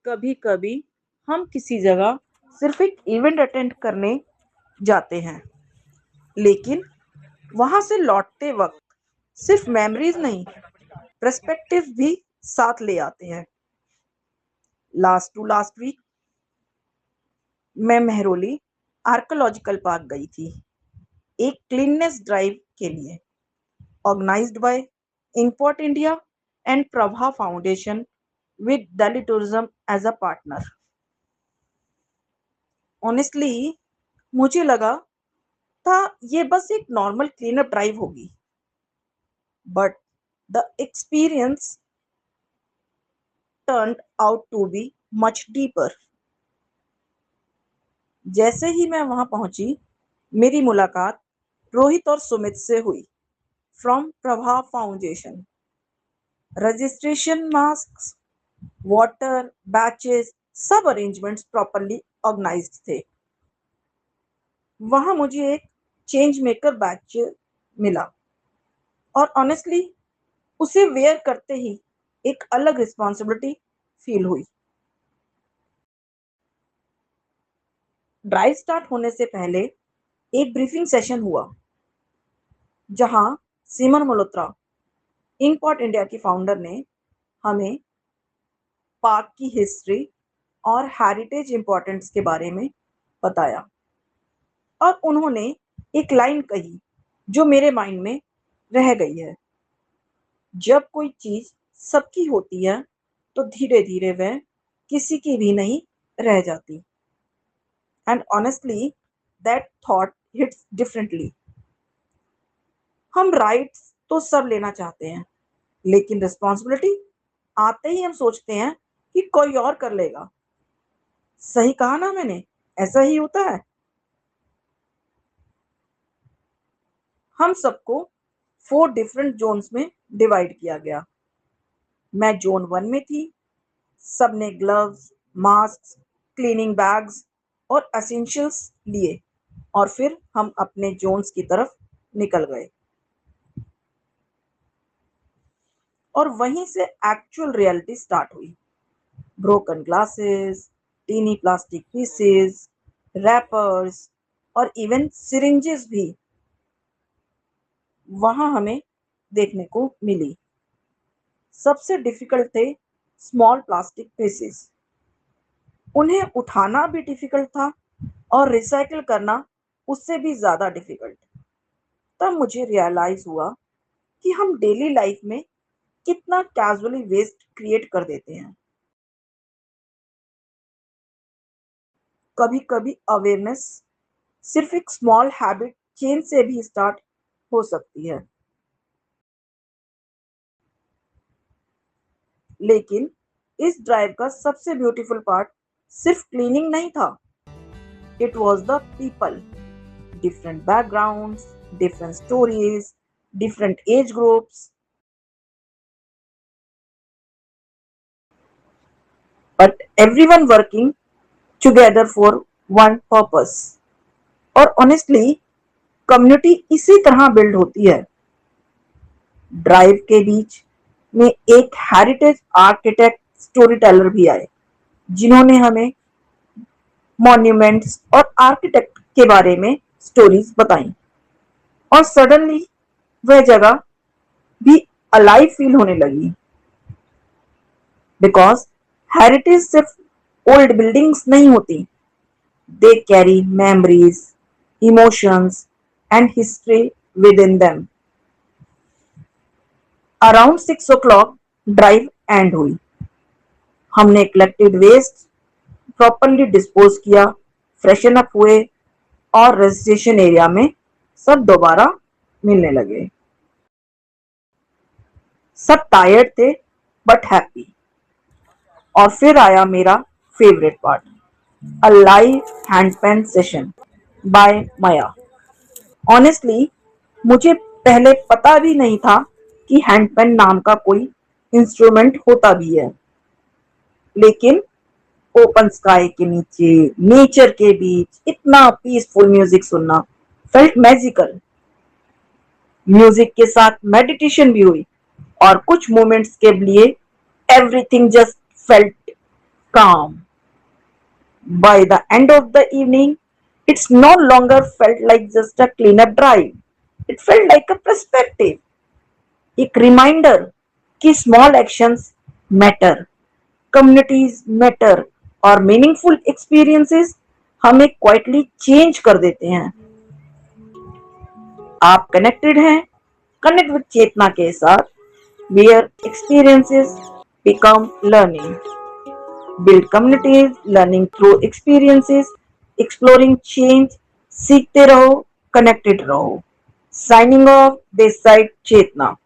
कभी कभी हम किसी जगह सिर्फ एक इवेंट अटेंड करने जाते हैं, लेकिन वहां से लौटते वक्त सिर्फ मेमोरीज नहीं, पर्सपेक्टिव भी साथ ले आते हैं। लास्ट वीक मैं मेहरोली आर्कोलॉजिकल पार्क गई थी, एक क्लीननेस ड्राइव के लिए, organised by import India and Prabha foundation with Delhi Tourism as a partner. Honestly मुझे लगा था ये बस एक नॉर्मल क्लीनअप ड्राइव होगी, but the experience turned out to be much deeper. जैसे ही मैं वहां पहुंची, मेरी मुलाकात रोहित और सुमित से हुई from Prabha foundation. Registration, mask, water, batches, सब अरेंजमेंट्स प्रॉपरली ऑर्गेनाइज्ड थे। वहां मुझे एक चेंज मेकर बैच मिला और ऑनेस्टली उसे वेयर करते ही एक अलग रिस्पॉन्सिबिलिटी फील हुई। ड्राइव स्टार्ट होने से पहले एक ब्रीफिंग सेशन हुआ, जहां सीमन मल्होत्रा, इंपोर्ट इंडिया की फाउंडर, ने हमें पार्क की हिस्ट्री और हेरिटेज इंपॉर्टेंस के बारे में बताया। और उन्होंने एक लाइन कही जो मेरे माइंड में रह गई है, जब कोई चीज सबकी होती है तो धीरे धीरे वह किसी की भी नहीं रह जाती। And honestly that thought hits differently. हम राइट्स तो सब लेना चाहते हैं, लेकिन रिस्पॉन्सिबिलिटी आते ही हम सोचते हैं कि कोई और कर लेगा। सही कहा ना मैंने? ऐसा ही होता है। हम सबको 4 डिफरेंट जोन्स में डिवाइड किया गया। मैं जोन 1 में थी। सबने ग्लव्स, मास्क, क्लीनिंग बैग्स और एसेंशियल्स लिए और फिर हम अपने जोन्स की तरफ निकल गए। और वहीं से एक्चुअल रियलिटी स्टार्ट हुई। Broken glasses, tiny plastic pieces, wrappers और इवन सिरिंजेस भी वहां हमें देखने को मिली। सबसे डिफिकल्ट थे स्मॉल प्लास्टिक पीसेस। उन्हें उठाना भी डिफिकल्ट था और रिसाइकिल करना उससे भी ज्यादा डिफिकल्ट। तब मुझे रियलाइज हुआ कि हम डेली लाइफ में कितना कैजुअली वेस्ट क्रिएट कर देते हैं। कभी कभी अवेयरनेस सिर्फ एक स्मॉल हैबिट चेंज से भी स्टार्ट हो सकती है। लेकिन इस ड्राइव का सबसे ब्यूटीफुल पार्ट सिर्फ क्लीनिंग नहीं था, it was the people. Different backgrounds, different stories, different age groups, but everyone working together for one purpose. और ऑनेस्टली कम्युनिटी इसी तरह बिल्ड होती है। ड्राइव के बीच में एक हेरिटेज आर्किटेक्ट स्टोरी टेलर भी आए, जिन्होंने हमें मॉन्यूमेंट्स और आर्किटेक्ट के बारे में स्टोरीज बताई। और सडनली वह जगह भी अलाइव फील होने लगी, बिकॉज हेरिटेज सिर्फ ओल्ड बिल्डिंग्स नहीं होती, they carry memories, emotions and history with in them. Around 6 o'clock drive and हुई। हमने कलेक्टेड वेस्ट प्रॉपरली डिस्पोज किया, फ्रेशन अप हुए और रजिस्ट्रेशन एरिया में सब दोबारा मिलने लगे। सब टायर्ड थे बट हैप्पी। और फिर आया मेरा favourite part, a live hand pan session by Maya. Honestly मुझे पहले पता भी नहीं था कि हैंड पेन नाम का कोई इंस्ट्रूमेंट होता भी है, लेकिन ओपन स्काई के नीचे, नेचर के बीच इतना पीसफुल म्यूजिक सुनना फेल्ट मैजिकल। म्यूजिक के साथ मेडिटेशन भी हुई और कुछ मोमेंट्स के लिए everything just felt calm. By the end of the evening, it's no longer felt like just a cleanup drive. It felt like a perspective, एक रिमाइंडर कि small actions matter, communities matter और meaningful experiences हमें quietly change कर देते हैं। आप connected हैं, connect with Chetna के साथ, where experiences become learning, build communities learning through experiences, exploring change, सीखते रहो, कनेक्टेड रहो। Signing off this side Chetna.